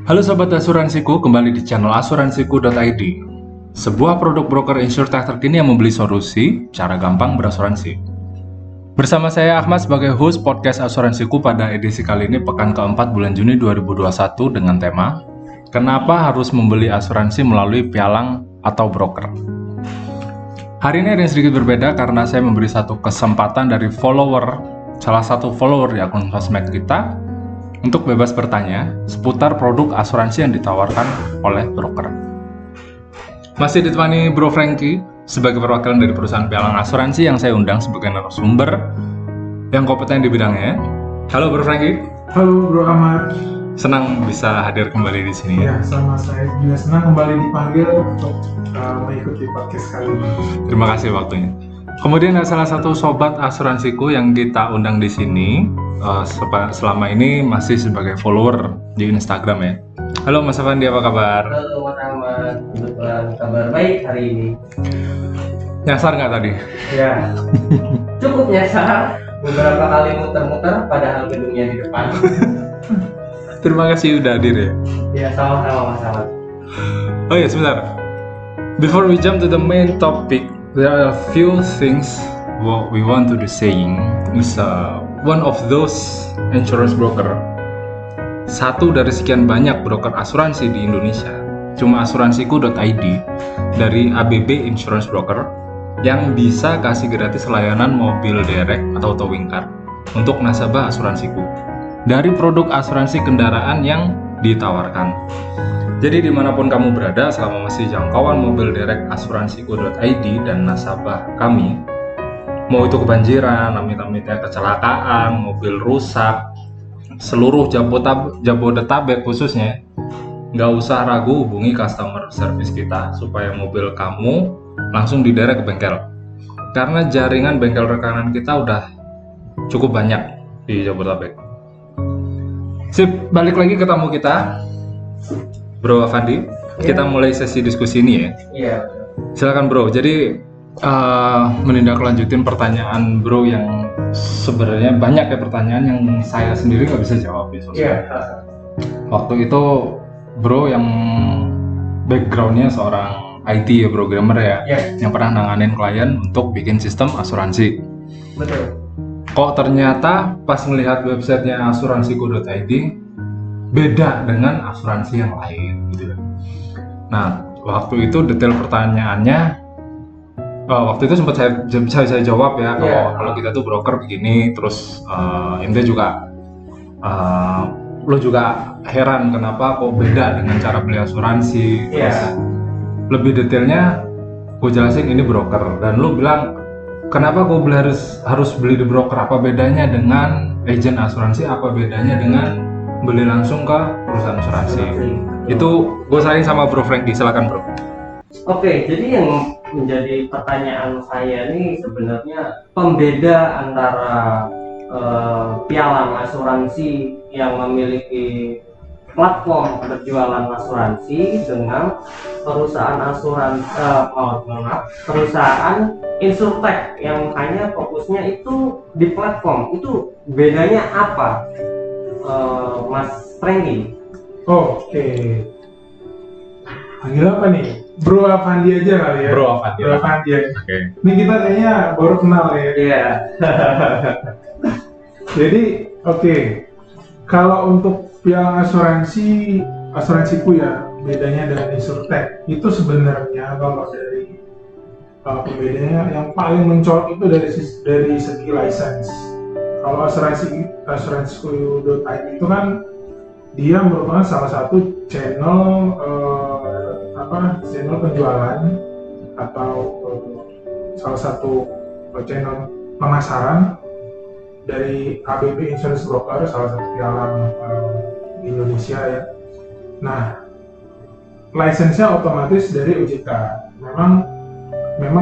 Halo Sobat Asuransiku, kembali di channel asuransiku.id. Sebuah produk broker insurtech terkini yang membeli solusi cara gampang berasuransi. Bersama saya Ahmad sebagai host podcast Asuransiku pada edisi kali ini pekan keempat bulan Juni 2021 dengan tema Kenapa harus membeli asuransi melalui pialang atau broker? Hari ini ada yang sedikit berbeda karena saya memberi satu kesempatan dari salah satu follower di akun sosmed kita untuk bebas bertanya seputar produk asuransi yang ditawarkan oleh broker. Masih ditemani Bro Frankie sebagai perwakilan dari perusahaan pialang asuransi yang saya undang sebagai narasumber yang kompeten di bidangnya. Halo Bro Frankie. Halo Bro Ahmad. Senang bisa hadir kembali di sini ya. Ya, sama saya juga senang kembali dipanggil untuk mengikuti podcast kali ini. Terima kasih waktunya. Kemudian ada salah satu sobat asuransiku yang kita undang di sini selama ini masih sebagai follower di Instagram ya. Halo Mas Afandi, apa kabar? Halo Mas Ahmad, kebetulan kabar baik hari ini. Nyasar nggak tadi? Ya, cukup nyasar. Beberapa kali muter-muter, padahal gedungnya di depan. Terima kasih udah hadir ya. Ya, sama-sama Mas Ahmad. Oh ya, sebentar. Before we jump to the main topic, there are a few things what we want to be saying. Is one of those insurance broker. Satu dari sekian banyak broker asuransi di Indonesia. Cuma asuransiku.id dari ABB Insurance Broker yang bisa kasih gratis layanan mobil derek atau towing car untuk nasabah asuransiku dari produk asuransi kendaraan yang ditawarkan. Jadi dimanapun kamu berada selama masih jangkauan mobil derek asuransiku.id dan nasabah kami, mau itu kebanjiran, amit-amitnya kecelakaan, mobil rusak, seluruh Jabodetabek khususnya, nggak usah ragu hubungi customer service kita supaya mobil kamu langsung diderek ke bengkel. Karena jaringan bengkel rekanan kita udah cukup banyak di Jabodetabek. Sip, balik lagi ke tamu kita, Bro Afandi. Kita mulai sesi diskusi ini ya. Iya. Silakan Bro. Jadi menindaklanjutin pertanyaan Bro yang sebenarnya banyak ya pertanyaan yang saya sendiri nggak bisa jawab ya. Iya. Waktu itu Bro yang backgroundnya seorang IT ya, programmer ya, yang pernah nanganin klien untuk bikin sistem asuransi. Betul. Kok ternyata pas melihat websitenya asuransiku.id beda dengan asuransi yang lain gitu. Nah, waktu itu detail pertanyaannya waktu itu sempat saya jawab ya, kalau kita tuh broker begini, terus ente juga lo juga heran kenapa kok beda dengan cara beli asuransi. Terus lebih detailnya gue jelasin ini broker, dan lo bilang kenapa gue harus beli di broker, apa bedanya dengan agen asuransi, apa bedanya dengan beli langsung ke perusahaan asuransi. Itu gue sharing sama Bro Frankie, silakan Bro. Oke, jadi yang menjadi pertanyaan saya ini sebenarnya pembeda antara pialang asuransi yang memiliki platform berjualan asuransi dengan perusahaan perusahaan insurtech yang hanya fokusnya itu di platform. Itu bedanya apa, Mas Frankie? Oke. Panggil apa nih? Bro Afandi aja kali ya. Bro Afandi. Bro Afandi. Oke. Ini kita kayaknya baru kenal ya. Iya. Jadi, oke. Kalau untuk pialang asuransiku ya, bedanya dengan insurtech itu sebenarnya kalau dari pembedanya yang paling mencolok itu dari segi license. Kalau asuransiku.id itu kan dia merupakan salah satu channel penjualan atau salah satu channel pemasaran dari ABB Insurance Broker, salah satu pialang di Indonesia ya. Nah, lisensinya otomatis dari OJK. Memang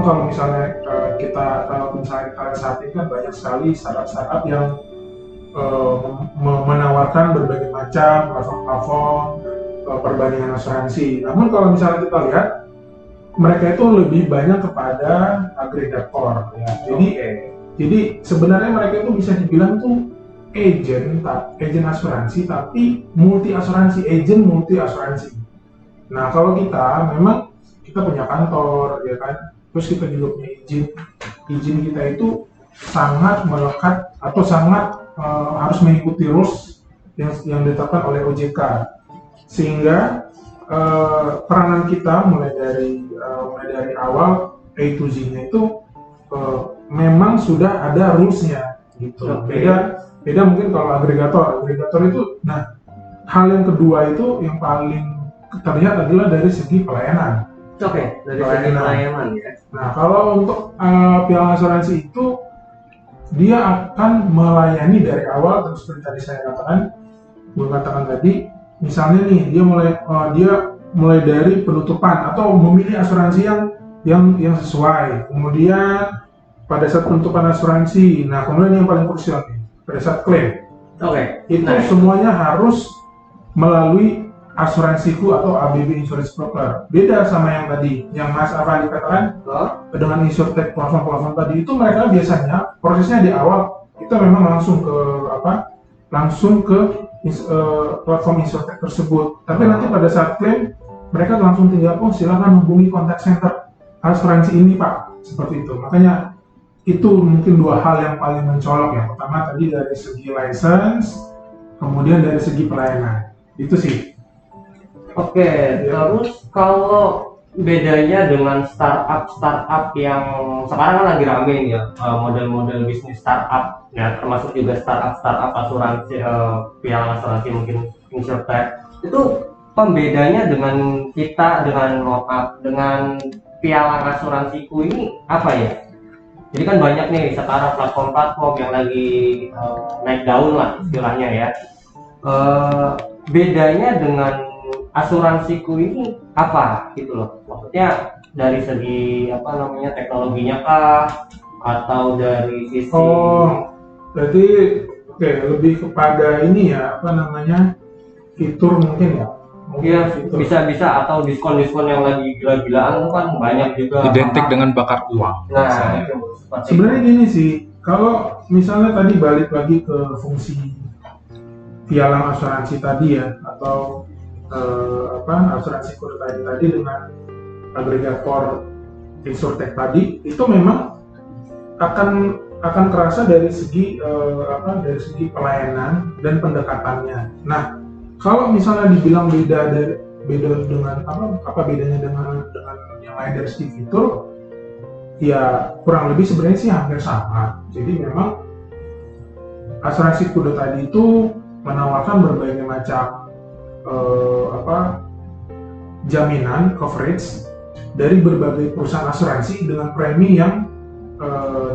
kalau misalnya misalnya kalian saat ini kan banyak sekali startup yang menawarkan berbagai macam platform perbandingan asuransi. Namun kalau misalnya kita lihat, mereka itu lebih banyak kepada agregator ya. Jadi sebenarnya mereka itu bisa dibilang tuh agent asuransi tapi multi asuransi, agent multi asuransi. Nah kalau kita memang kita punya kantor ya kan, terus kita juga punya izin kita itu sangat melekat atau sangat harus mengikuti rules yang ditetapkan oleh OJK, sehingga peranan kita mulai dari awal A to Z-nya itu memang sudah ada rules-nya gitu. Beda mungkin kalau agregator itu, nah hal yang kedua itu yang paling terlihat adalah dari segi pelayanan. Dari segi pelayanan ya. Nah kalau untuk piala asuransi itu dia akan melayani dari awal, terus seperti tadi saya katakan tadi, misalnya nih dia mulai dari penutupan atau memilih asuransi yang sesuai, kemudian pada saat penutupan asuransi, nah kemudian yang paling krusial nih, pada saat klaim, itu semuanya harus melalui asuransiku atau ABB Insurance Broker. Beda sama yang tadi, yang Mas Afandi katakan dengan insurtech platform tadi, itu mereka biasanya prosesnya di awal kita memang langsung ke platform insurtech tersebut. Tapi nanti pada saat klaim mereka langsung tinggal silakan hubungi contact center asuransi ini Pak, seperti itu. Makanya itu mungkin dua hal yang paling mencolok. Yang pertama tadi dari segi license, kemudian dari segi pelayanan. Itu sih. Terus kalau bedanya dengan startup yang sekarang kan lagi rame nih ya, model-model bisnis startup ya, termasuk juga startup asuransi, piala asuransi mungkin insurtech, itu pembedanya dengan dengan piala asuransiku ini apa ya? Jadi kan banyak nih sekarang platform-platform yang lagi naik daun lah istilahnya ya. Bedanya dengan asuransiku ini apa gitu loh? Maksudnya dari segi teknologinya kah, atau dari sisi berarti lebih kepada ini ya, fitur mungkin ya. Iya, bisa atau diskon yang lagi gila-gilaan itu kan banyak juga. Identik dengan bakar uang. Nah, sebenarnya gini sih, kalau misalnya tadi balik lagi ke fungsi pialang asuransi tadi ya, atau asuransi kode tadi dengan agregator insurtech tadi, itu memang akan terasa dari segi pelayanan dan pendekatannya. Nah, kalau misalnya dibilang beda dengan apa bedanya dengan yang lain dari segi fitur, ya kurang lebih sebenarnya sih hampir sama. Jadi memang asuransi kode tadi itu menawarkan berbagai macam jaminan coverage dari berbagai perusahaan asuransi dengan premi yang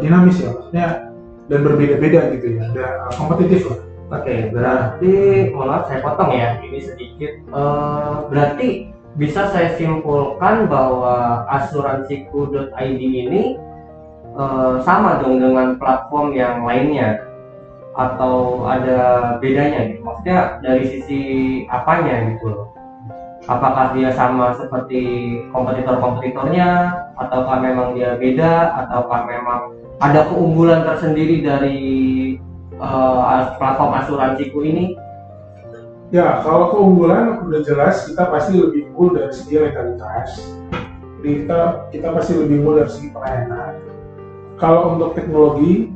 dinamis ya, maksudnya, dan berbeda-beda gitu ya, ada kompetitif lah. Berarti maaf saya potong ya ini sedikit. Berarti bisa saya simpulkan bahwa asuransiku.id ini sama dong dengan platform yang lainnya, atau ada bedanya gitu? Maksudnya dari sisi apanya gitu loh? Apakah dia sama seperti kompetitor-kompetitornya, ataukah memang dia beda, ataukah memang ada keunggulan tersendiri dari platform asuransiku ini? Ya, kalau keunggulan udah jelas kita pasti lebih unggul dari segi legalitas. Kita pasti lebih unggul dari segi pelayanan. Kalau untuk teknologi,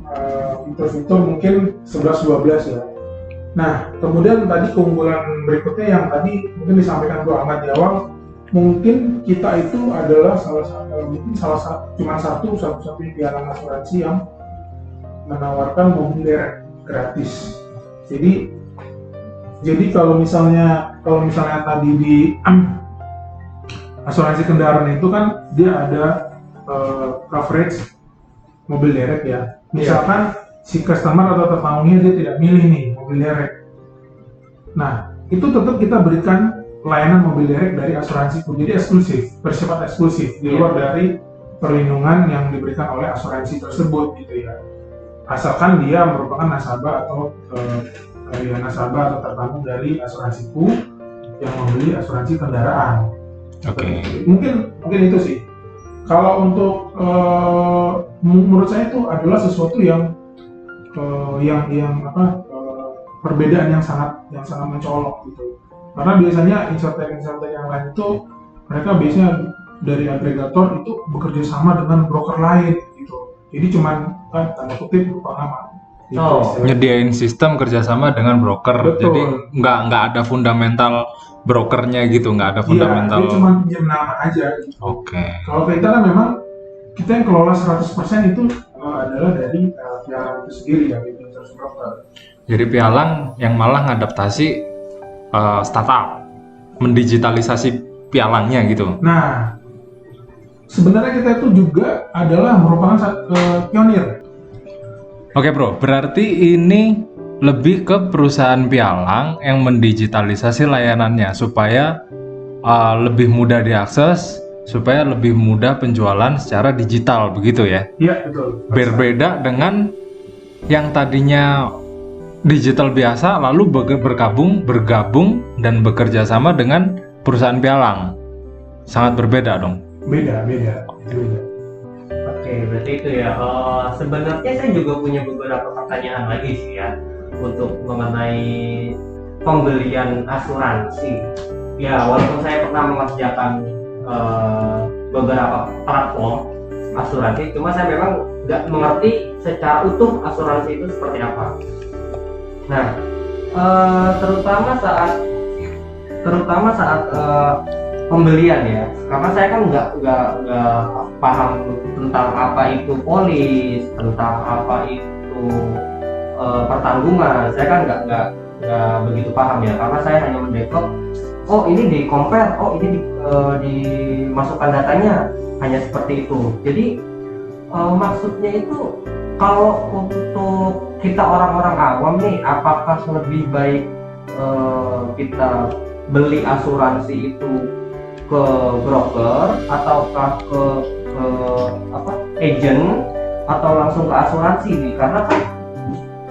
fitur-fitur mungkin 11-12 ya. Nah, kemudian tadi keunggulan berikutnya yang tadi mungkin disampaikan Bu Ahmad di awal, mungkin kita itu adalah cuma satu-satunya pialang asuransi yang menawarkan mobil derek gratis. Jadi kalau misalnya tadi di asuransi kendaraan itu kan dia ada coverage mobil derek ya. Misalkan si customer atau tamunya dia tidak milih nih mobil derek. Nah, itu tetap kita berikan pelayanan mobil derek dari asuransiku. Jadi eksklusif, bersifat eksklusif di luar dari perlindungan yang diberikan oleh asuransi tersebut gitu ya. Asalkan dia merupakan nasabah atau tertamu dari asuransiku yang membeli asuransi kendaraan. Mungkin itu sih. Kalau untuk menurut saya itu adalah sesuatu yang perbedaan yang sangat mencolok gitu. Karena biasanya insurtech yang lain itu mereka biasanya dari agregator itu bekerja sama dengan broker lain gitu. Jadi cuman kan tanda kutip lupa nama. Gitu, Oh, istilahnya. Nyediain sistem kerjasama dengan broker. Betul. Jadi nggak ada fundamental brokernya gitu, nggak ada Iya, fundamental. dia cuma pinjam nama aja gitu. Oke. Kalau kita kan memang kita yang kelola 100% itu adalah dari pialang itu sendiri ya, dari insurance broker. Jadi Pialang yang malah ngadaptasi startup, mendigitalisasi Pialangnya gitu. Nah, sebenarnya kita itu juga adalah merupakan pionir. Oke bro, berarti ini lebih ke perusahaan Pialang yang mendigitalisasi layanannya supaya lebih mudah diakses, supaya lebih mudah penjualan secara digital begitu ya. Iya, betul. Berbeda dengan yang tadinya digital biasa lalu bergabung dan bekerja sama dengan perusahaan Pialang. Sangat berbeda dong. Beda. oke, berarti itu ya. Sebenarnya saya juga punya beberapa pertanyaan lagi sih ya untuk mengenai pembelian asuransi. Ya, walaupun saya pernah mengerjakan beberapa platform asuransi, cuma saya memang nggak mengerti secara utuh asuransi itu seperti apa. Nah, terutama saat pembelian ya, karena saya kan nggak paham tentang apa itu polis, tentang apa itu pertanggungan. Saya kan nggak begitu paham ya, karena saya hanya mendevelop. Oh, ini di compare, oh ini dimasukkan datanya, hanya seperti itu. Jadi maksudnya itu kalau untuk kita orang-orang awam nih, apakah lebih baik kita beli asuransi itu ke broker ataukah ke agent atau langsung ke asuransi nih? Karena kan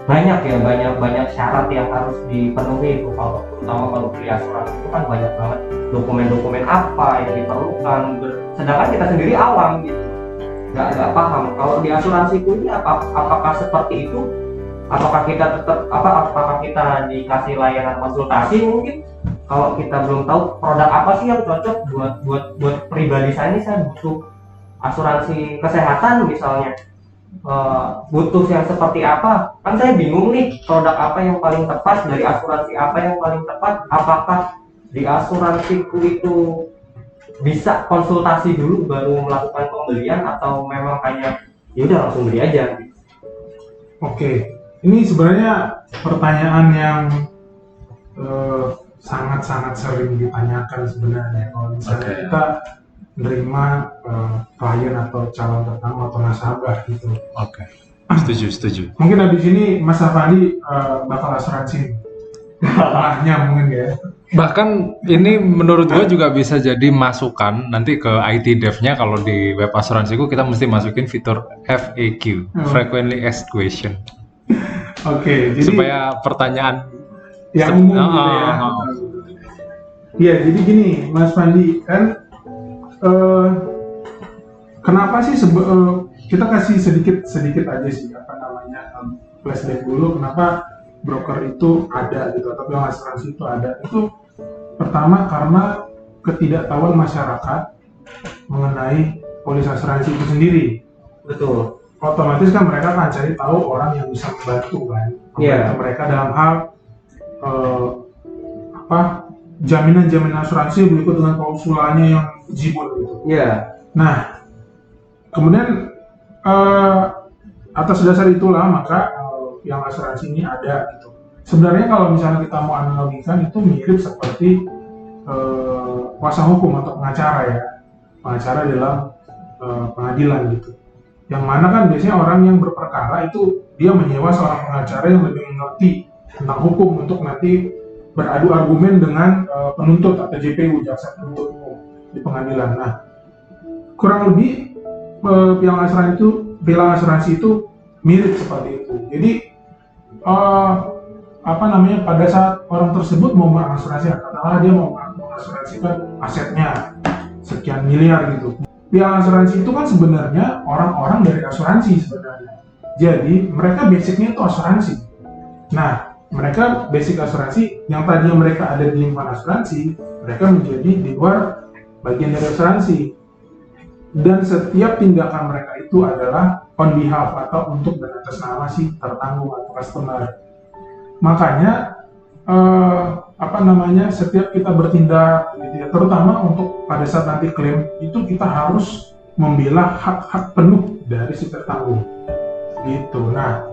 banyak syarat yang harus dipenuhi itu, terutama kalau beli asuransi itu kan banyak banget dokumen-dokumen apa yang diperlukan, sedangkan kita sendiri awam gitu, nggak paham. Kalau di asuransiku ini apakah seperti itu? Apakah kita apakah kita dikasih layanan konsultasi mungkin? Kalau kita belum tahu produk apa sih yang cocok buat pribadi saya ini, saya butuh asuransi kesehatan misalnya, butuh yang seperti apa? Kan saya bingung nih, produk apa yang paling tepat, dari asuransi apa yang paling tepat? Apakah di asuransiku itu bisa konsultasi dulu baru melakukan pembelian, atau memang hanya yaudah langsung beli aja? Oke, ini sebenarnya pertanyaan yang sangat sering ditanyakan sebenarnya kalau misalnya kita menerima klien atau calon pertama atau nasabah gitu. Oke. Setuju. Mungkin habis ini Mas Afandi bakal asuransi mahnya mungkin ya. Bahkan ini menurut gue juga bisa jadi masukan nanti ke IT dev-nya. Kalau di web asuransiku kita mesti masukin fitur FAQ, Frequently Asked Question. Oke, jadi supaya pertanyaan yang umum gitu ya. Iya, jadi gini Mas Fandi, kan kenapa sih kita kasih sedikit aja sih flashback dulu kenapa broker itu ada gitu, atau yang asuransi itu ada. Itu pertama karena ketidaktahuan masyarakat mengenai polis asuransi itu sendiri. Betul. Otomatis kan mereka akan cari tahu orang yang bisa membantu kan, mereka dalam hal jaminan asuransi berikut dengan klausulanya yang jibun gitu. Nah, kemudian atas dasar itulah maka yang asuransi ini ada gitu. Sebenarnya kalau misalnya kita mau analogikan itu mirip seperti kuasa hukum atau pengacara dalam pengadilan gitu. Yang mana kan biasanya orang yang berperkara itu dia menyewa seorang pengacara yang lebih mengerti tentang hukum untuk nanti beradu argumen dengan penuntut atau JPU, jaksa penuntut umum di pengadilan. Nah, kurang lebih pialang asuransi itu mirip seperti itu. Jadi pada saat orang tersebut mau mengasuransi, katakanlah dia mau mengasuransikan asetnya sekian miliar gitu. Pialang asuransi itu kan sebenarnya orang-orang dari asuransi sebenarnya. Jadi mereka basicnya itu asuransi. Nah, mereka basic asuransi yang tadinya mereka ada di lingkungan asuransi, mereka menjadi di luar bagian dari asuransi. Dan setiap tindakan mereka itu adalah on behalf atau untuk dan atas nama si tertanggung atau customer. Makanya setiap kita bertindak gitu ya, terutama untuk pada saat nanti klaim itu kita harus membela hak-hak penuh dari si tertanggung gitu. Nah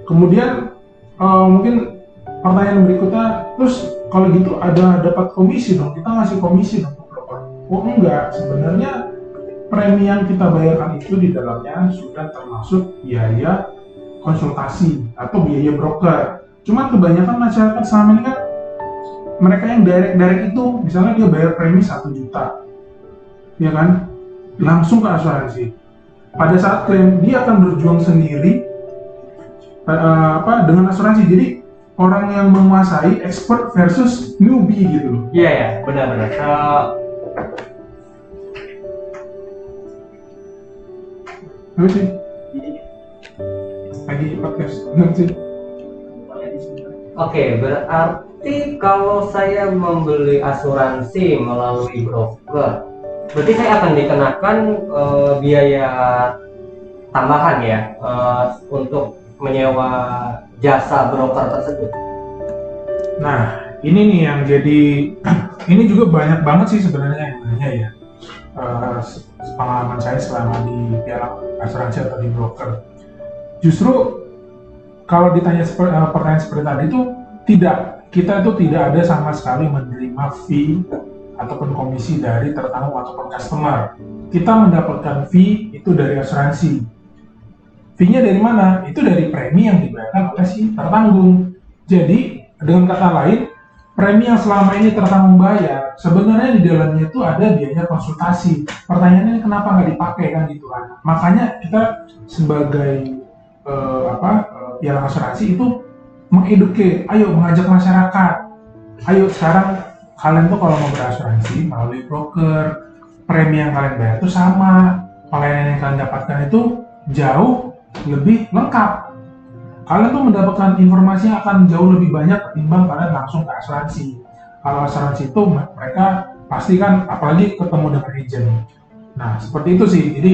kemudian mungkin pertanyaan berikutnya, terus kalau gitu ada dapat komisi dong, kita ngasih komisi dong ke broker? Oh enggak, sebenarnya premi yang kita bayarkan itu di dalamnya sudah termasuk biaya konsultasi atau biaya broker. Cuman kebanyakan masyarakat selama ini kan mereka yang direct itu, misalnya dia bayar premi 1 juta, ya kan, langsung ke asuransi. Pada saat klaim dia akan berjuang sendiri dengan asuransi. Jadi orang yang menguasai expert versus newbie gitu loh. Iya ya, benar-benar. Apa sih? Lagi podcast, enggak sih? Oke, berarti kalau saya membeli asuransi melalui broker, berarti saya akan dikenakan biaya tambahan ya untuk menyewa jasa broker tersebut. Nah, ini nih yang jadi ini juga banyak banget sih sebenarnya yang nanya ya. Pengalaman saya selama di piala asuransi atau di broker, justru kalau ditanya pertanyaan seperti tadi itu kita itu tidak ada sama sekali menerima fee ataupun komisi dari tertanggung ataupun customer. Kita mendapatkan fee itu dari asuransi. Fee-nya dari mana? Itu dari premi yang dibayarkan oleh si tertanggung. Jadi dengan kata lain, premi yang selama ini tertanggung bayar, sebenarnya di dalamnya itu ada biaya konsultasi. Pertanyaannya kenapa nggak dipakai kan gitu kan? Makanya kita sebagai piala asuransi itu mengeduket, ayo mengajak masyarakat, ayo sekarang kalian tuh kalau mau berasuransi melalui broker, premi yang kalian bayar itu sama, pelayanan yang kalian dapatkan itu jauh lebih lengkap. Kalian tuh mendapatkan informasi yang akan jauh lebih banyak ketimbang kalian langsung ke asuransi. Kalau asuransi itu mereka pasti kan apalagi ketemu dengan agent. Nah seperti itu sih. Jadi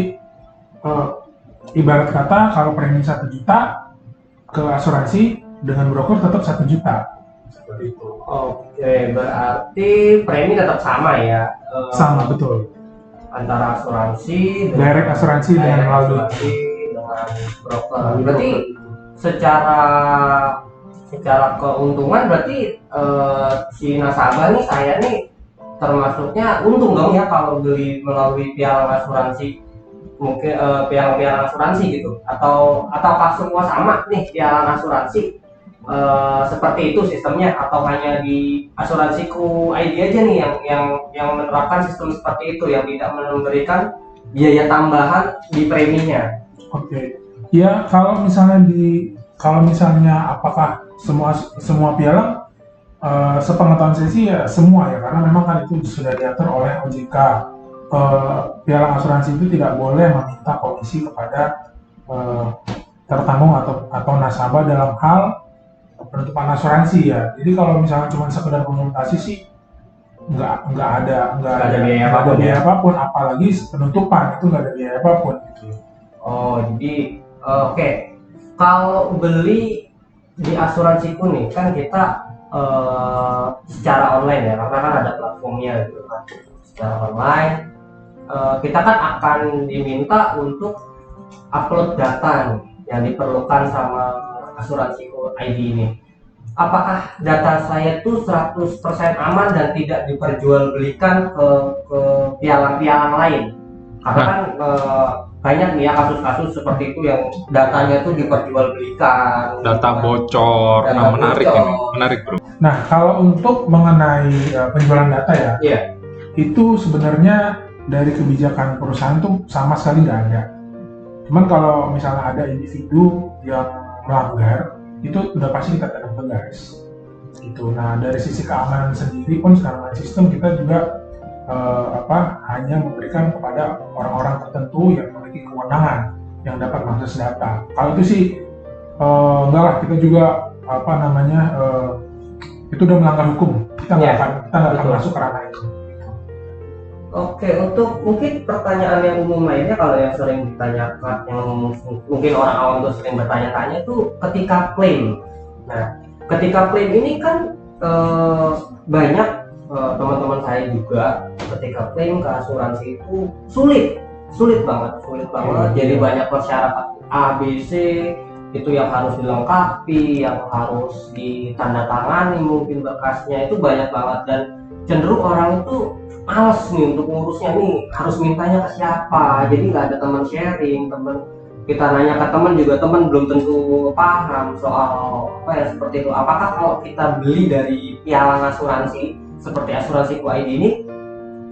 ibarat kata kalau premi 1 juta ke asuransi, dengan broker tetap 1 juta. Seperti itu. Oke, berarti premi tetap sama ya? Sama, betul. Antara asuransi direct asuransi dengan melalui dengan broker. Berarti secara keuntungan berarti si nasabah nih, saya nih termasuknya untung dong ya kalau beli melalui pialang asuransi, mungkin pialang asuransi gitu, ataukah semua sama nih pialang asuransi seperti itu sistemnya, atau hanya di asuransiku ID aja nih yang menerapkan sistem seperti itu yang tidak memberikan biaya tambahan di preminya? Oke. Ya kalau misalnya apakah semua pialang, sepengetahuan saya sih ya semua ya, karena memang kan itu sudah diatur oleh OJK. Pialang asuransi itu tidak boleh meminta komisi kepada tertanggung atau nasabah dalam hal penutupan asuransi ya. Jadi kalau misalnya cuma sekedar konsultasi sih nggak ada biaya apapun, apalagi penutupan itu nggak ada biaya apapun gitu. Oh jadi oke. Kalau beli di asuransiku nih kan kita secara online ya, karena kan ada platformnya gitu kan. Secara online kita kan akan diminta untuk upload data nih, yang diperlukan sama asuransiku ID ini. Apakah data saya tuh 100% aman dan tidak diperjualbelikan ke pialang-pialang lain? Karena kan banyak nih ya kasus-kasus seperti itu yang datanya tuh diperjualbelikan. Data bocor. Nah, menarik bro. Nah kalau untuk mengenai penjualan data ya, itu sebenarnya dari kebijakan perusahaan tuh sama sekali nggak ada. Cuman kalau misalnya ada individu yang melanggar, itu udah pasti kita tindak tegas gitu. Nah dari sisi keamanan sendiri pun sekarang sistem kita juga hanya memberikan kepada orang-orang tertentu yang memiliki kewenangan yang dapat mengakses data. Kalau itu sih enggak lah, kita juga itu udah melanggar hukum. Kita nggak Ya, akan betul. masuk ke ranah itu. Oke, untuk mungkin pertanyaan yang umum lainnya kalau yang sering ditanyakan, yang mungkin orang awam tuh sering bertanya-tanya itu ketika klaim. Nah, ketika klaim ini kan banyak teman-teman saya juga ketika klaim ke asuransi itu sulit banget. Jadi banyak persyaratan A, B, C itu yang harus dilengkapi, yang harus ditandatangani, mungkin berkasnya itu banyak banget, dan cenderung orang itu males nih untuk ngurusnya nih, harus mintanya ke siapa, jadi nggak ada teman sharing, teman kita nanya ke teman juga teman belum tentu paham soal apa ya seperti itu. Apakah kalau kita beli dari pialang asuransi seperti asuransi QID ini,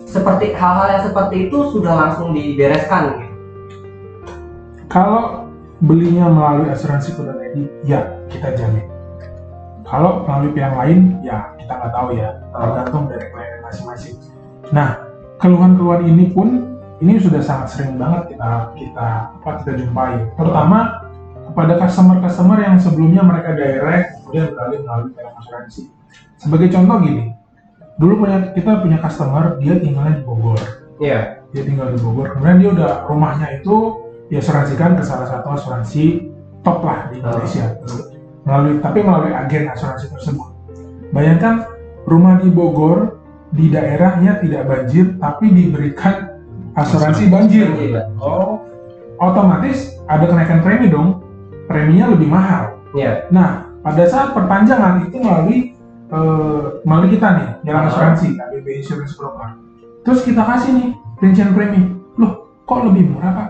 seperti hal-hal yang seperti itu sudah langsung dibereskan gitu? Kalau belinya melalui asuransi QID, ya kita jamin. Kalau melalui pihak lain, ya kita nggak tahu ya, tergantung dari klien masing-masing. Nah, keluhan-keluhan ini pun ini sudah sangat sering banget kita jumpai, terutama kepada customer yang sebelumnya mereka direct kemudian beralih melalui pihak asuransi. Sebagai contoh gini, dulu kita punya customer, dia tinggalnya di Bogor. Iya. Dia tinggal di Bogor, kemudian dia udah rumahnya itu diasuransikan ke salah satu asuransi top lah di Indonesia, melalui agen asuransi tersebut. Bayangkan rumah di Bogor, di daerahnya tidak banjir, tapi diberikan asuransi banjir. Oh, otomatis ada kenaikan premi dong, preminya lebih mahal. Iya. Nah, pada saat perpanjangan itu melalui kita nih, jalan asuransi, ABB Insurance Broker. Terus kita kasih nih rincian premi. Loh, kok lebih murah Pak?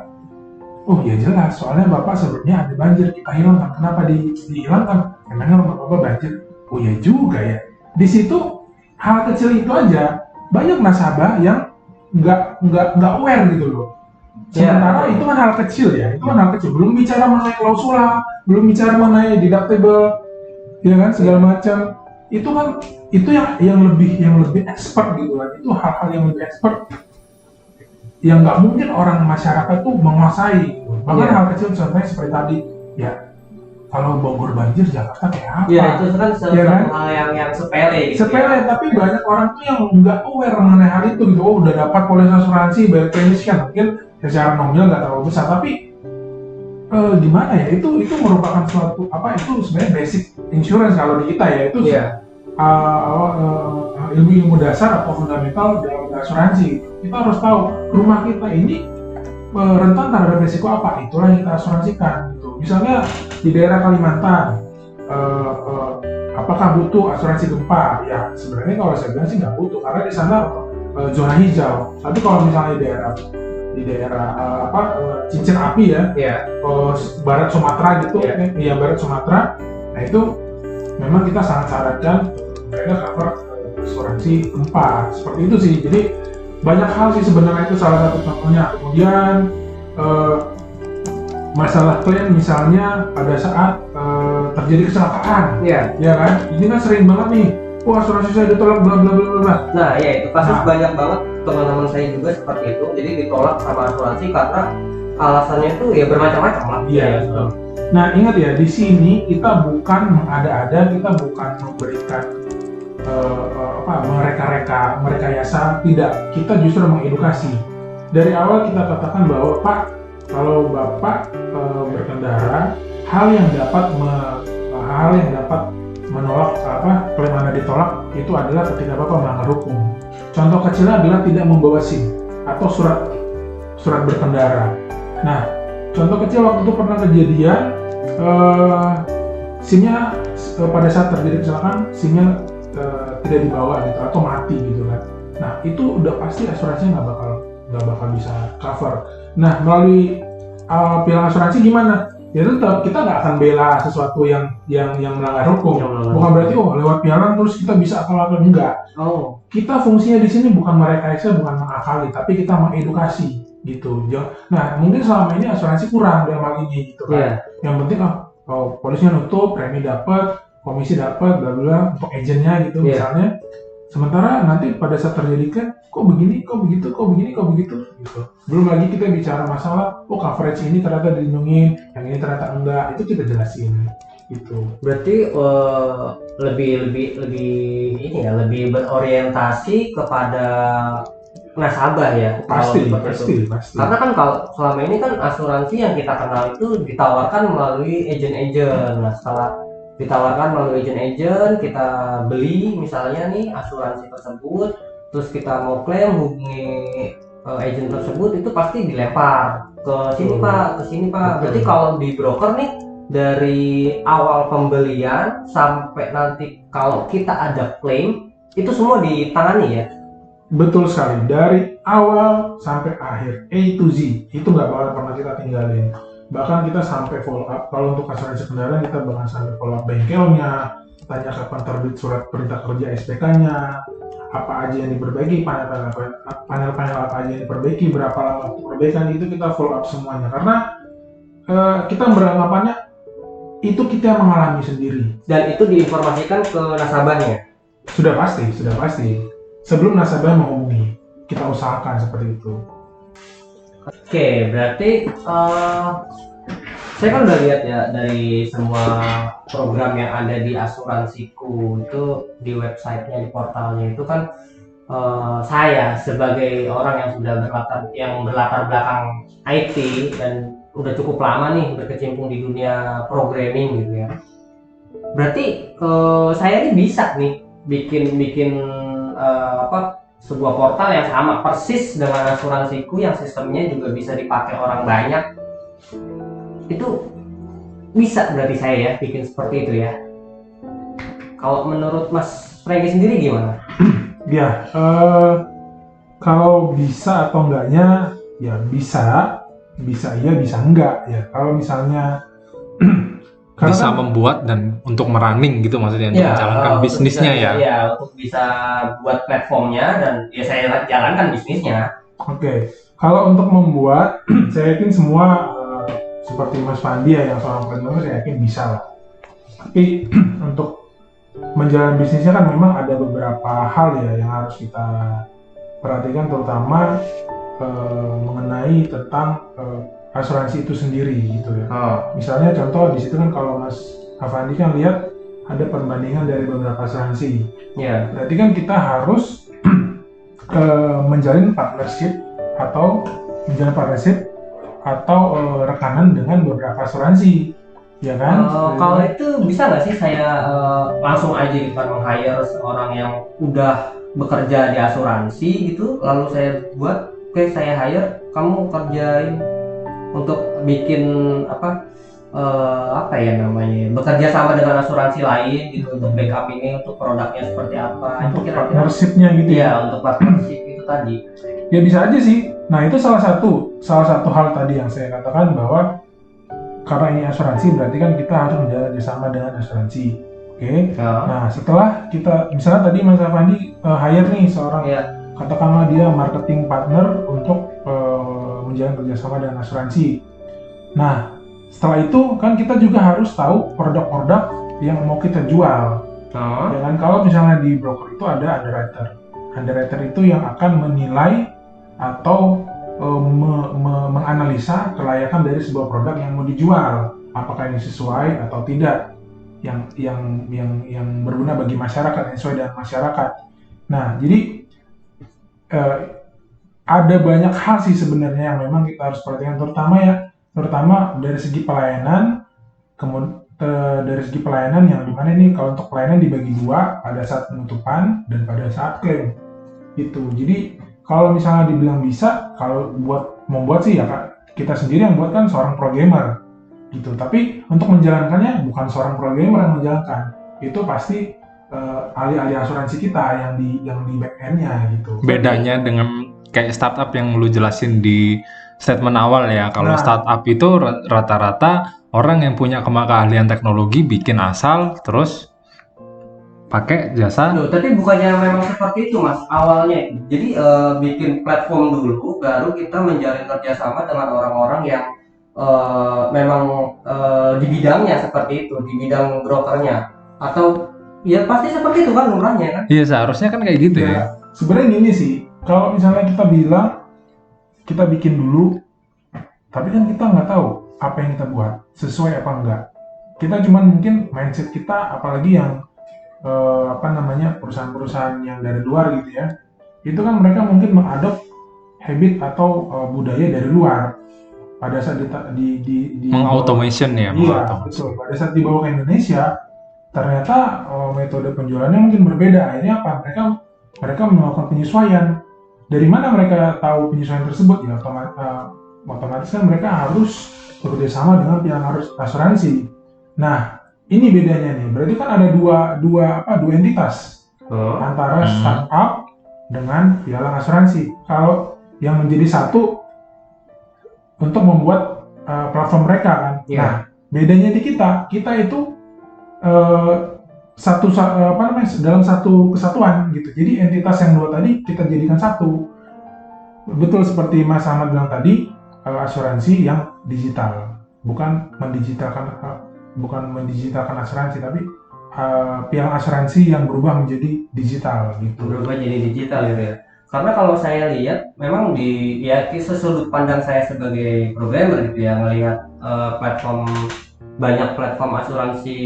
Oh ya jelas, soalnya Bapak sebelumnya ada banjir, kita hilangkan. Kenapa dihilangkan? Emangnya rumah Bapak banjir? Oh ya juga ya. Di situ hal kecil itu aja banyak nasabah yang nggak aware gitu loh. Sementara itu kan hal kecil ya, belum bicara mengenai klausula, belum bicara mengenai deductible, ya kan segala macam. Itu yang lebih expert gitu kan. Itu hal-hal yang lebih expert yang nggak mungkin orang masyarakat tuh menguasai. Bahkan hal kecil contohnya seperti tadi ya. Kalau Bogor banjir, Jakarta kayak apa? Ya itu kan satu hal yang sepele gitu. Sepele, tapi banyak orang tuh yang nggak aware mengenai hal itu gitu. Oh, udah dapat polis asuransi, bayar premi sekian, mungkin secara nominal nggak terlalu besar, tapi gimana ya? Itu merupakan suatu itu sebenarnya basic insurance kalau di kita ya, itu ilmu dasar atau fundamental dalam asuransi. Kita harus tahu rumah kita ini rentan terhadap risiko apa, itulah yang kita asuransikan gitu. Misalnya di daerah Kalimantan, apakah butuh asuransi gempa? Ya sebenarnya kalau saya bilang sih nggak butuh, karena di sana zona hijau. Tapi kalau misalnya di daerah cincin api barat Sumatera gitu, barat Sumatera, nah itu memang kita sangat sarankan mereka cover asuransi gempa seperti itu sih. Jadi banyak hal sih sebenarnya, itu salah satu contohnya. Kemudian masalah klaim misalnya pada saat terjadi kecelakaan, ya kan, ini kan sering banget nih, asuransi saya ditolak bla bla bla bla. Nah ya itu kasus banyak banget teman-teman saya juga seperti itu, jadi ditolak sama asuransi karena alasannya itu ya bermacam-macam lah. Iya. Nah ingat ya, di sini kita bukan mengada-ada, kita bukan memberikan merekayasa, tidak, kita justru mengedukasi. Dari awal kita katakan bahwa Pak, kalau Bapak berkendara, hal yang dapat menolak klaim Anda ditolak itu adalah ketika Bapak melanggar hukum. Contoh kecilnya adalah tidak membawa SIM atau surat berkendara. Nah, contoh kecil waktu itu pernah kejadian SIM-nya pada saat terjadi kecelakaan SIM-nya tidak dibawa gitu atau mati gitu kan. Nah itu udah pasti asuransinya nggak bakal bisa cover. Nah melalui pialang asuransi gimana? Ya tetap kita nggak akan bela sesuatu yang melanggar hukum. Bukan berarti lewat pialang terus kita bisa akal-akal, enggak. Kita fungsinya di sini bukan merekayasa, bukan mengakali, tapi kita mengedukasi gitu. Nah mungkin selama ini asuransi kurang dalam hal ini gitu kan. Yang penting polisnya nutup, premi dapat, komisi dapat, bla bla untuk agennya gitu misalnya. Sementara nanti pada saat terjadi kan, kok begini, kok begitu, kok begini, kok begitu gitu. Belum lagi kita bicara masalah, coverage ini ternyata dilindungi, yang ini ternyata enggak, itu kita jelasin. gitu. Berarti lebih ini ya, lebih berorientasi kepada nasabah ya. kalau Pasti, seperti pasti, itu. pasti. Karena kan kalau selama ini kan asuransi yang kita kenal itu ditawarkan melalui agent-agent. Nah, setelah ditawarkan melalui agent-agent, kita beli misalnya nih asuransi tersebut, terus kita mau klaim hubungi agent tersebut, itu pasti dilempar ke sini Pak, ke sini Pak. Berarti kalau di broker nih, dari awal pembelian sampai nanti kalau kita ada klaim, itu semua ditangani ya. Betul sekali, dari awal sampai akhir A to Z itu nggak bakal pernah kita tinggalin. Bahkan kita sampai follow up. Kalau untuk asuransi kendaraan kita bahkan sampai follow up bengkelnya, tanya kapan terbit surat perintah kerja SPK-nya, apa aja yang diperbaiki, panel-panel apa aja yang diperbaiki, berapa lama perbaikan, itu kita follow up semuanya. Karena kita beranggapannya itu kita mengalami sendiri. Dan itu diinformasikan ke nasabahnya. Sudah pasti. Sebelum nasabah menghubungi, kita usahakan seperti itu. Oke, berarti saya kan udah lihat ya dari semua program yang ada di asuransiku itu, di websitenya, di portalnya itu kan, saya sebagai orang yang sudah berlatar belakang IT dan udah cukup lama nih berkecimpung di dunia programming gitu ya. Berarti saya ini bisa nih bikin sebuah portal yang sama persis dengan asuransiku, yang sistemnya juga bisa dipakai orang banyak. Itu bisa berarti saya ya bikin seperti itu ya. Kalau menurut Mas Franky sendiri gimana? Ya, kalau bisa atau enggaknya, ya bisa iya, bisa enggak ya. Kalau misalnya bisa kan, membuat dan untuk merunning gitu maksudnya, untuk Ya, menjalankan untuk bisnisnya bisa, ya. Ya, untuk bisa buat platformnya dan ya saya jalankan bisnisnya. Oke. Kalau untuk membuat, saya yakin semua seperti Mas Fandi ya yang seorang programmer, saya yakin bisa lah. Tapi untuk menjalankan bisnisnya kan memang ada beberapa hal ya yang harus kita perhatikan, terutama mengenai tentang asuransi itu sendiri gitu ya. Misalnya contoh di situ kan, kalau Mas Afandi kan lihat ada perbandingan dari beberapa asuransi. Ya. Berarti kan kita harus menjalin partnership atau rekanan dengan beberapa asuransi, ya kan? Kalau itu bisa nggak sih saya langsung aja gitu kan meng-hire seorang yang udah bekerja di asuransi gitu, lalu saya buat, oke saya hire kamu kerjain untuk bikin bekerja sama dengan asuransi lain gitu, untuk backup ini, untuk produknya seperti apa, Untuk itu kira-kira partnershipnya gitu ya. ya, untuk partnership itu tadi. Ya bisa aja sih. Nah itu salah satu hal tadi yang saya katakan, bahwa karena ini asuransi berarti kan kita harus menjalin bersama dengan asuransi. Oke. Nah setelah kita, misalnya tadi Mas Afandi hire nih seorang, katakanlah dia marketing partner untuk menjalin kerjasama dengan asuransi. Nah setelah itu kan kita juga harus tahu produk-produk yang mau kita jual. Ya kan, kalau misalnya di broker itu ada underwriter itu yang akan menilai atau menganalisa kelayakan dari sebuah produk yang mau dijual, apakah ini sesuai atau tidak, yang berguna bagi masyarakat, yang sesuai dengan masyarakat. Nah jadi ada banyak hal sih sebenarnya yang memang kita harus perhatikan, terutama dari segi pelayanan. Kemudian dari segi pelayanan yang dimana ini, kalau untuk pelayanan dibagi dua, pada saat penutupan dan pada saat klaim itu. Jadi kalau misalnya dibilang bisa, kalau membuat sih ya kita sendiri yang buat, kan seorang programmer gitu. Tapi untuk menjalankannya bukan seorang programmer yang menjalankan, itu pasti ahli-ahli asuransi kita yang di back end-nya gitu. Bedanya dengan kayak startup yang lu jelasin di statement awal ya. Kalau startup itu rata-rata orang yang punya keahlian teknologi bikin asal terus pakai jasa. Loh, tapi bukannya memang seperti itu Mas awalnya. Jadi bikin platform dulu, baru kita menjalin kerjasama dengan orang-orang yang memang di bidangnya seperti itu, di bidang brokernya, atau ya pasti seperti itu kan lumrahnya kan? Iya seharusnya kan kayak gitu ya. Sebenarnya gini sih, kalau misalnya kita bilang kita bikin dulu, tapi kan kita nggak tahu apa yang kita buat sesuai apa enggak. kita cuman mungkin mindset kita, apalagi yang perusahaan-perusahaan yang dari luar gitu ya, itu kan mereka mungkin mengadop habit atau budaya dari luar pada saat di Mengautomation ya, iya mengautomation. betul, pada saat dibawa ke Indonesia ternyata metode penjualannya mungkin berbeda. Akhirnya apa, mereka melakukan penyesuaian. Dari mana mereka tahu penyesuaian tersebut? Ya otomatis kan mereka harus bekerjasama dengan pihak asuransi. Nah, ini bedanya nih. Berarti kan ada dua entitas antara startup dengan pialang asuransi. Kalau yang menjadi satu untuk membuat platform mereka kan. Iya. Nah, bedanya di kita itu dalam satu kesatuan gitu. Jadi entitas yang dua tadi kita jadikan satu. Betul seperti Mas Ahmad bilang tadi, asuransi yang digital, bukan mendigitalkan asuransi, tapi pialang asuransi yang berubah menjadi digital gitu. Berubah jadi digital gitu ya. Karena kalau saya lihat memang sesudut pandang saya sebagai programmer gitu ya, ngelihat banyak platform asuransi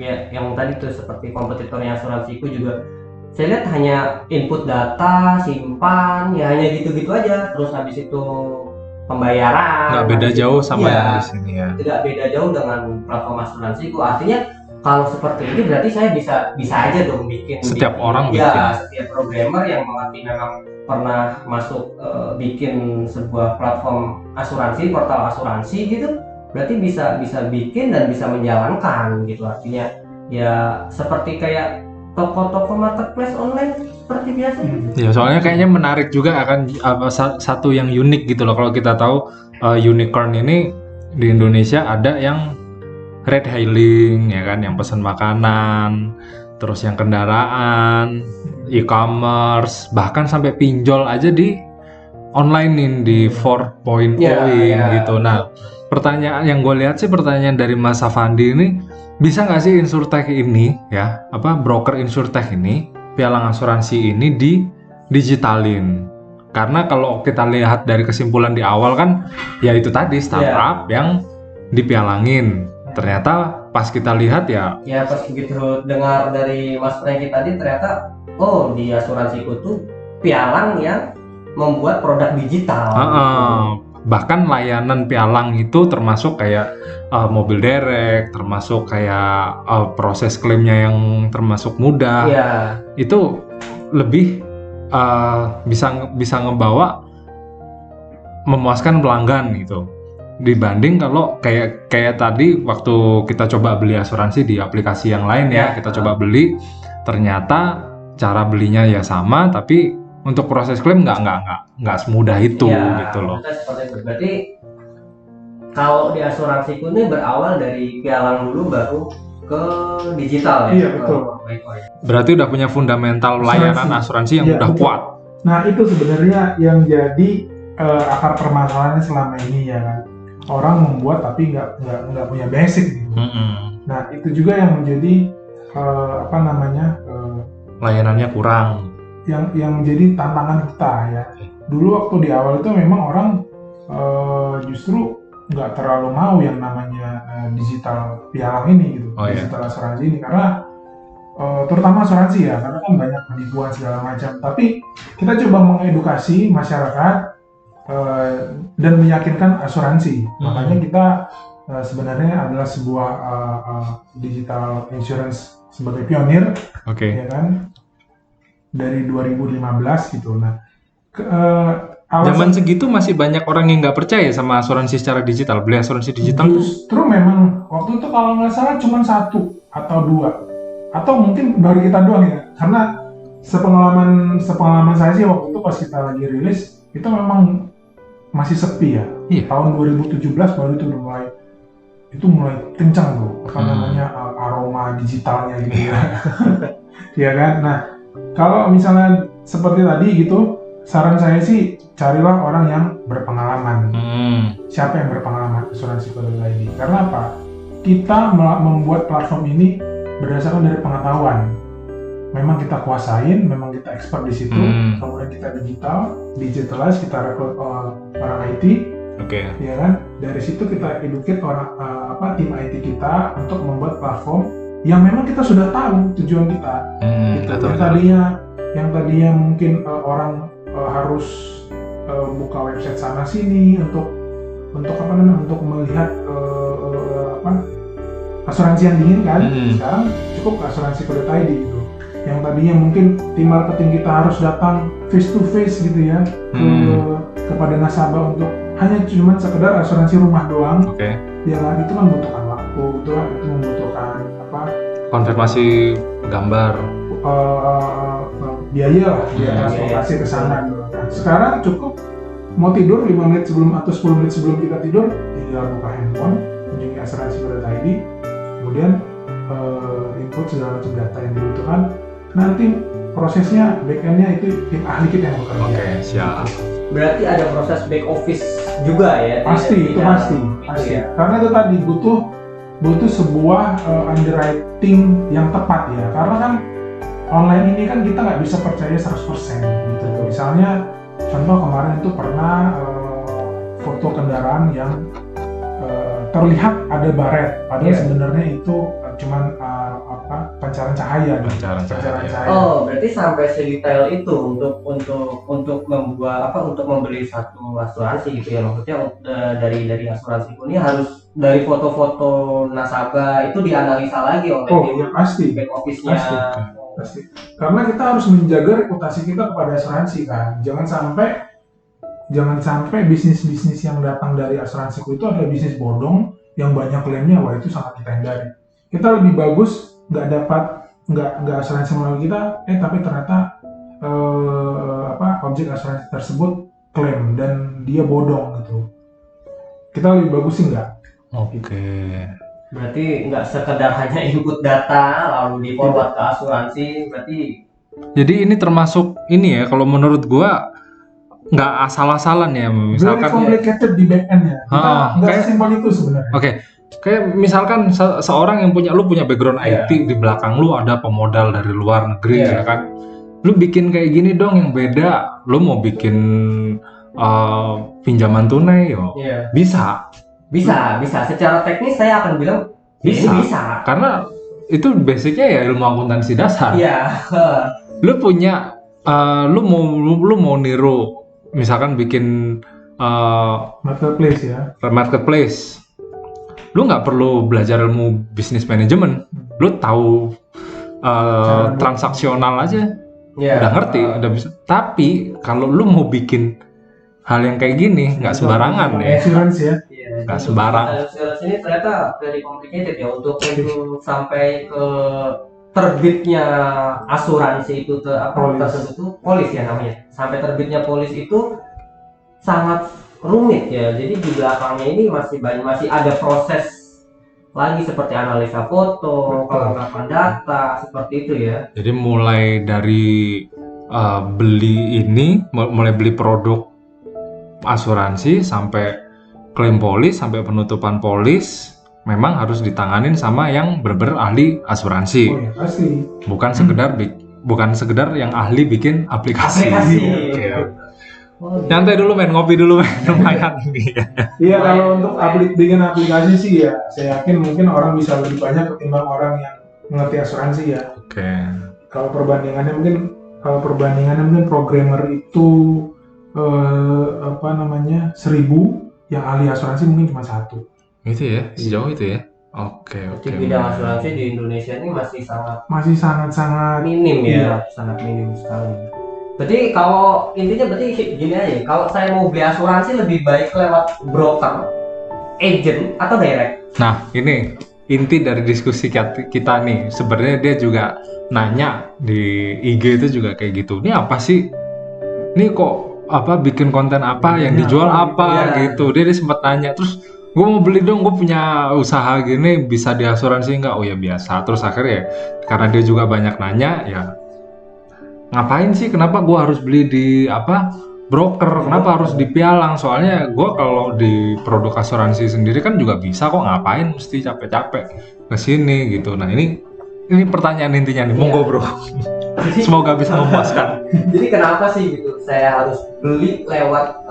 ya yang tadi tuh seperti kompetitornya asuransiku juga, saya lihat hanya input data, simpan, ya hanya gitu-gitu aja. Terus habis itu pembayaran. Nggak beda jauh sama ya, yang di sini ya. Tidak beda jauh dengan platform asuransiku. Artinya kalau seperti ini berarti saya bisa aja dong bikin. Setiap orang bikin. Ya, setiap programmer yang mengerti memang pernah masuk bikin sebuah platform asuransi, portal asuransi gitu, berarti bisa bikin dan bisa menjalankan gitu. Artinya ya seperti kayak toko-toko marketplace online seperti biasa gitu. Ya soalnya kayaknya menarik juga akan satu yang unik gitu loh. Kalau kita tahu unicorn ini di Indonesia ada yang ride hailing ya kan, yang pesan makanan, terus yang kendaraan, e-commerce, bahkan sampai pinjol aja di online nih di 4.0 gitu. Nah, pertanyaan yang gue lihat sih, pertanyaan dari Mas Afandi ini, bisa nggak sih insurtech ini ya, broker insurtech ini, pialang asuransi ini digitalin? Karena kalau kita lihat dari kesimpulan di awal kan, ya itu tadi startup yang dipialangin. Ternyata pas kita lihat ya pas begitu dengar dari Mas Franky tadi, ternyata di asuransiku tuh pialang yang membuat produk digital. Bahkan layanan pialang itu termasuk kayak mobil derek, termasuk kayak proses klaimnya yang termasuk mudah. Itu lebih bisa ngebawa memuaskan pelanggan gitu, dibanding kalau kayak tadi waktu kita coba beli asuransi di aplikasi yang lain ya, kita coba beli, ternyata cara belinya ya sama, tapi untuk proses klaim nggak semudah itu gitu loh. Seperti itu. Berarti kalau di asuransiku ini berawal dari pialang dulu baru ke digital ya. Iya betul. Berarti udah punya fundamental layanan asuransi yang udah kuat. Nah itu sebenarnya yang jadi akar permasalahannya selama ini ya kan. Orang membuat tapi nggak punya basic gitu. Nah itu juga yang menjadi layanannya kurang. Yang menjadi tantangan kita ya. Dulu waktu di awal itu memang orang justru nggak terlalu mau yang namanya digital pialang ini gitu, digital asuransi ini, karena terutama asuransi ya, karena kan banyak penipuan segala macam. Tapi kita coba mengedukasi masyarakat dan meyakinkan asuransi. Makanya kita sebenarnya adalah sebuah digital insurance sebagai pionir, ya kan, dari 2015 gitu. Nah, zaman segitu masih banyak orang yang nggak percaya sama asuransi secara digital, beli asuransi digital. Justru memang waktu itu kalau nggak salah cuma 1 atau 2, atau mungkin baru kita doang ya. Karena sepengalaman saya sih waktu itu pas kita lagi rilis itu memang masih sepi ya. Tahun 2017 baru itu mulai kencang tuh aroma digitalnya gitu ya. Ya kan. Nah kalau misalnya seperti tadi gitu, saran saya sih carilah orang yang berpengalaman. Siapa yang berpengalaman asuransi.id? Karena apa? Kita membuat platform ini berdasarkan dari pengetahuan. Memang kita kuasain, memang kita expert di situ. Kemudian kita digitalize, kita rekrut orang IT Oke. Ya kan? Dari situ kita educate orang tim IT kita untuk membuat platform yang memang kita sudah tahu tujuan kita. Gitu. Yang tadinya mungkin orang harus buka website sana sini untuk melihat asuransi yang diinginkan. Sekarang cukup asuransi.id gitu. Yang tadinya mungkin tim marketing kita harus datang face to face gitu ya kepada nasabah untuk hanya cuma sekedar asuransi rumah doang. Oke. Ya kan, itu kan membutuhkan waktu, itu membutuhkan konfirmasi gambar, biaya transportasi ke sana gitu. Sekarang cukup mau tidur 5 menit sebelum atau 10 menit sebelum kita tidur, tinggal buka handphone, kunjungi asuransi.id, kemudian input segala macam data yang dibutuhkan. Nanti prosesnya back-end-nya itu tim ahli kita yang bekerja. Oke, siap. Berarti ada proses back office juga ya? Pasti. Ya. Karena itu tadi butuh sebuah underwriting yang tepat ya. Karena kan online ini kan kita nggak bisa percaya 100% gitu. Misalnya contoh kemarin itu pernah foto kendaraan yang terlihat ada baret, padahal sebenarnya itu cuman pancaran cahaya. Pancaran cahaya. Oh, berarti sampai sedetail itu untuk membuat untuk membeli satu asuransi gitu ya, maksudnya dari asuransiku ini harus dari foto-foto nasabah itu dianalisa lagi oleh tim back office-nya. Pasti. Karena kita harus menjaga reputasi kita kepada asuransi kan. Jangan sampai bisnis-bisnis yang datang dari asuransiku itu adalah bisnis bodong yang banyak klaimnya. Wah, itu sangat kita hindari. Kita lebih bagus nggak asuransi melalui kita, tapi ternyata objek asuransi tersebut klaim dan dia bodong gitu. Kita lebih bagus sih nggak. Oke. Berarti nggak sekedar hanya input data lalu di forward ke asuransi, berarti. Jadi ini termasuk ini ya, kalau menurut gua nggak asal-asalan ya, misalkan. Very complicated di back end ya. Kita nggak sesimpel itu sebenarnya. Oke. Kayak misalkan seorang yang lu punya background IT, di belakang lu ada pemodal dari luar negeri ya kan. Lu bikin kayak gini dong yang beda. Lu mau bikin pinjaman tunai bisa. Secara teknis saya akan bilang bisa. Karena itu basicnya ya ilmu akuntansi dasar. Iya. Lu punya lu mau niru misalkan bikin marketplace. Lu nggak perlu belajar ilmu bisnis manajemen, lu tahu transaksional aja, udah ngerti, udah bisa. Tapi kalau lu mau bikin hal yang kayak gini, nggak sembarangan ya. Nggak sembarang. Insurance ini ternyata very complicated ya untuk sampai ke terbitnya asuransi itu tersebut polis ya namanya. Sampai terbitnya polis itu sangat rumit ya, jadi di belakangnya ini masih ada proses lagi seperti analisa foto, kelengkapan data seperti itu ya. Jadi mulai dari mulai beli produk asuransi sampai klaim polis sampai penutupan polis memang harus ditanganin sama yang benar-benar ahli asuransi. Oh ya, pasti. Bukan sekedar yang ahli bikin aplikasi. Nyantai dulu ngopi dulu lumayan ini. Iya, kalau untuk bikin aplikasi sih ya, saya yakin mungkin orang bisa lebih banyak ketimbang orang yang mengerti asuransi ya. Oke. Kalau perbandingannya mungkin programmer itu 1000, yang ahli asuransi mungkin cuma 1. Gitu ya, sejauh itu ya. Oke. Bidang asuransi di Indonesia ini masih sangat minim ya, sangat minim sekali. Berarti kalau intinya gini aja, kalau saya mau beli asuransi lebih baik lewat broker, agent atau direct. Nah, ini inti dari diskusi kita nih. Sebenarnya dia juga nanya di IG itu juga kayak gitu. Ini apa sih? Ini kok bikin konten apa yang dijual apa gitu. Dia sempat nanya, terus gue mau beli dong, gue punya usaha gini, bisa diasuransi nggak? Oh ya biasa. Terus akhirnya karena dia juga banyak nanya ya, ngapain sih, kenapa gue harus beli di broker, kenapa harus di pialang? Soalnya gue kalau di produk asuransi sendiri kan juga bisa kok, ngapain mesti capek-capek kesini gitu. Nah ini pertanyaan intinya nih, monggo bro. Semoga bisa memuaskan. Jadi kenapa sih gitu saya harus beli lewat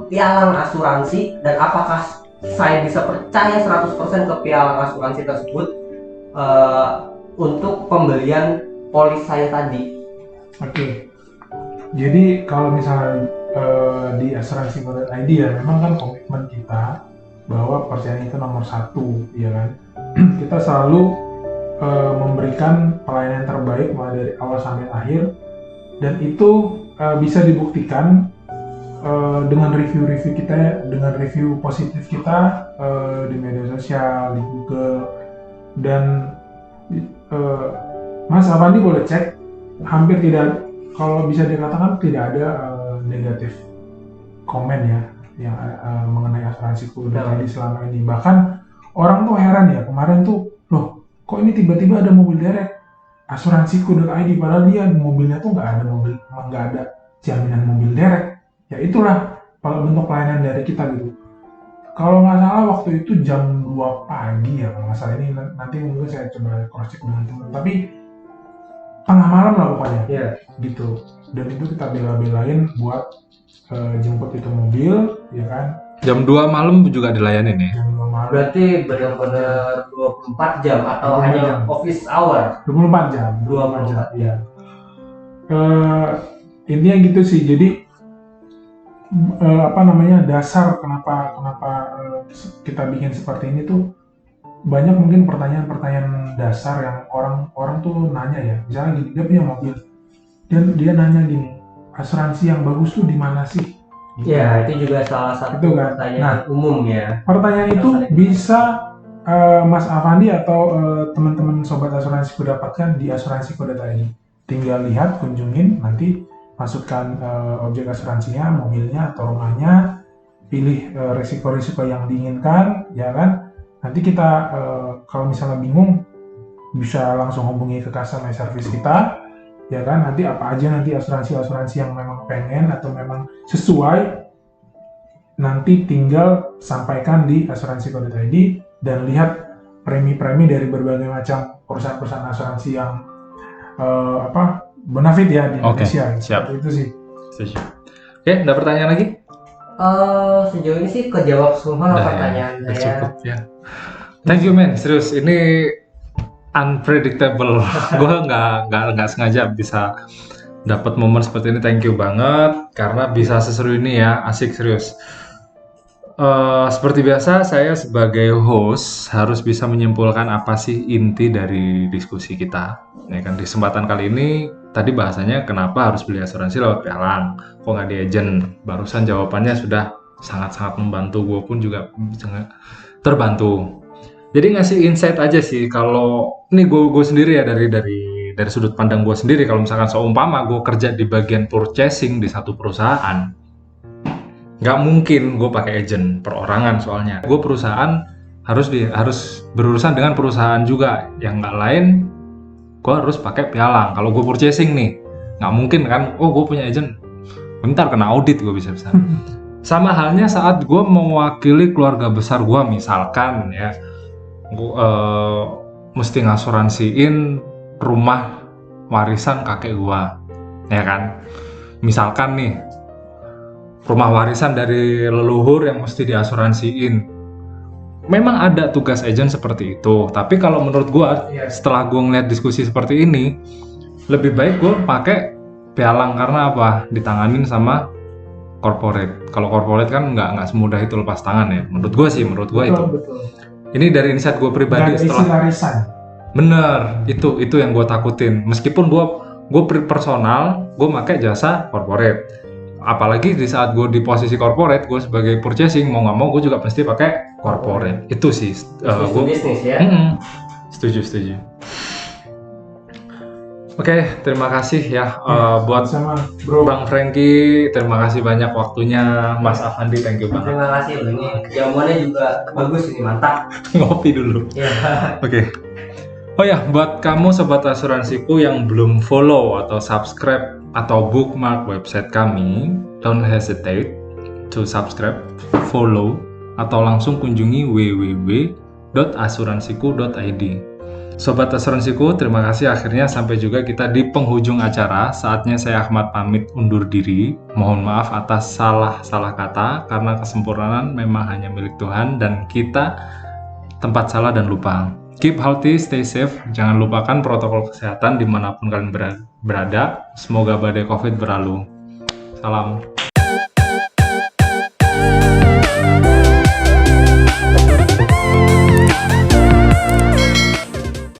pialang asuransi, dan apakah saya bisa percaya 100% ke pialang asuransi tersebut untuk pembelian polis saya tadi? Oke. Jadi kalau misalnya di asuransi.id ya memang kan komitmen kita bahwa percayaan itu nomor satu, ya kan. Kita selalu memberikan pelayanan terbaik mulai dari awal sampai akhir, dan itu bisa dibuktikan dengan review-review kita, dengan review positif kita di media sosial, di Google, dan Mas Avandi boleh cek, hampir tidak, kalau bisa dikatakan tidak ada negatif komen ya yang mengenai asuransi.id selama ini. Bahkan orang tuh heran ya, kemarin tuh, loh kok ini tiba-tiba ada mobil derek asuransi.id, padahal dia mobilnya tuh nggak ada jaminan mobil derek. Ya itulah bentuk pelayanan dari kita gitu. Kalau nggak salah waktu itu jam 2 pagi ya kalau nggak salah, ini nanti mungkin saya coba cross check dengan teman, tapi tengah malam lah pokoknya. Iya. Gitu. Dan itu kita bela-belain buat jemput itu mobil, ya kan. Jam 2 malam juga dilayani nih. Jam 2 malam. Berarti benar-benar 24 jam atau 24 hanya jam. office hour? 24 jam. 24 jam. Iya. Intinya gitu sih. Jadi dasar kenapa kita bikin seperti ini tuh banyak mungkin pertanyaan dasar yang orang tuh nanya ya. Misalnya gini, dia punya mobil dan dia nanya gini, asuransi yang bagus tuh di mana sih? Ya, itu juga salah satu Itu kan. pertanyaan umum ya. Pertanyaan itu bisa Mas Avandi atau teman-teman sobat asuransi dapatkan di asuransi.id. Tinggal lihat, kunjungin, nanti masukkan objek asuransinya, mobilnya atau rumahnya, pilih risiko-risiko yang diinginkan, ya kan. Nanti kita kalau misalnya bingung bisa langsung hubungi ke customer service kita, ya kan. Nanti apa aja nanti asuransi yang memang pengen atau memang sesuai, nanti tinggal sampaikan di asuransi.id dan lihat premi-premi dari berbagai macam perusahaan-perusahaan asuransi yang bonafit ya di Indonesia. Siap. Itu sih. Oke, ada pertanyaan lagi? Sejauh ini sih kejawab semua pertanyaan udah saya. cukup ya. Thank you man, serius ini unpredictable. Gue nggak sengaja bisa dapat momen seperti ini. Thank you banget karena bisa seseru ini ya, asik serius. Seperti biasa saya sebagai host harus bisa menyimpulkan apa sih inti dari diskusi kita. Ya kan, di kesempatan kali ini tadi bahasanya kenapa harus beli asuransi lewat pialang, kok nggak di agent. Barusan jawabannya sudah sangat-sangat membantu, gue pun juga sangat terbantu. Jadi ngasih insight aja sih, kalau ini gue sendiri ya dari sudut pandang gue sendiri, kalau misalkan seumpama gue kerja di bagian purchasing di satu perusahaan, nggak mungkin gue pakai agent perorangan, soalnya gue perusahaan harus berurusan dengan perusahaan juga yang nggak lain, gue harus pakai pialang. Kalau gue purchasing nih nggak mungkin kan, gue punya agent bentar kena audit gue bisa. Sama halnya saat gue mewakili keluarga besar gue, misalkan ya gue mesti ngasuransiin rumah warisan kakek gue, ya kan, misalkan nih rumah warisan dari leluhur yang mesti diasuransiin. Memang ada tugas agent seperti itu, tapi kalau menurut gue setelah gue ngeliat diskusi seperti ini, lebih baik gue pakai pialang. Karena apa? Ditanganin sama corporate. Kalau corporate kan nggak semudah itu lepas tangan ya. Menurut gue itu. Betul. Ini dari insight gue pribadi setelah. Bener, itu yang gue takutin. Meskipun gue personal, gue pakai jasa corporate. Apalagi di saat gue di posisi corporate, gue sebagai purchasing mau nggak mau gue juga pasti pakai corporate. Itu sih. Gue bisnis ya. Setuju. Oke, terima kasih ya buat sama bro. Bang Franky. Terima kasih banyak waktunya, Mas Avandi. Thank you banget. Terima kasih loh, ini jamuannya juga bagus, ini mantap. Ngopi dulu. Ya. Oke. Oh ya, buat kamu sobat asuransiku yang belum follow atau subscribe atau bookmark website kami, don't hesitate to subscribe, follow, atau langsung kunjungi www.asuransiku.id. Sobat Asuransiku, terima kasih, akhirnya sampai juga kita di penghujung acara. Saatnya saya Ahmad pamit undur diri. Mohon maaf atas salah kata, karena kesempurnaan memang hanya milik Tuhan dan kita tempat salah dan lupa. Keep healthy, stay safe, jangan lupakan protokol kesehatan dimanapun kalian berada. Semoga badai COVID berlalu. Salam.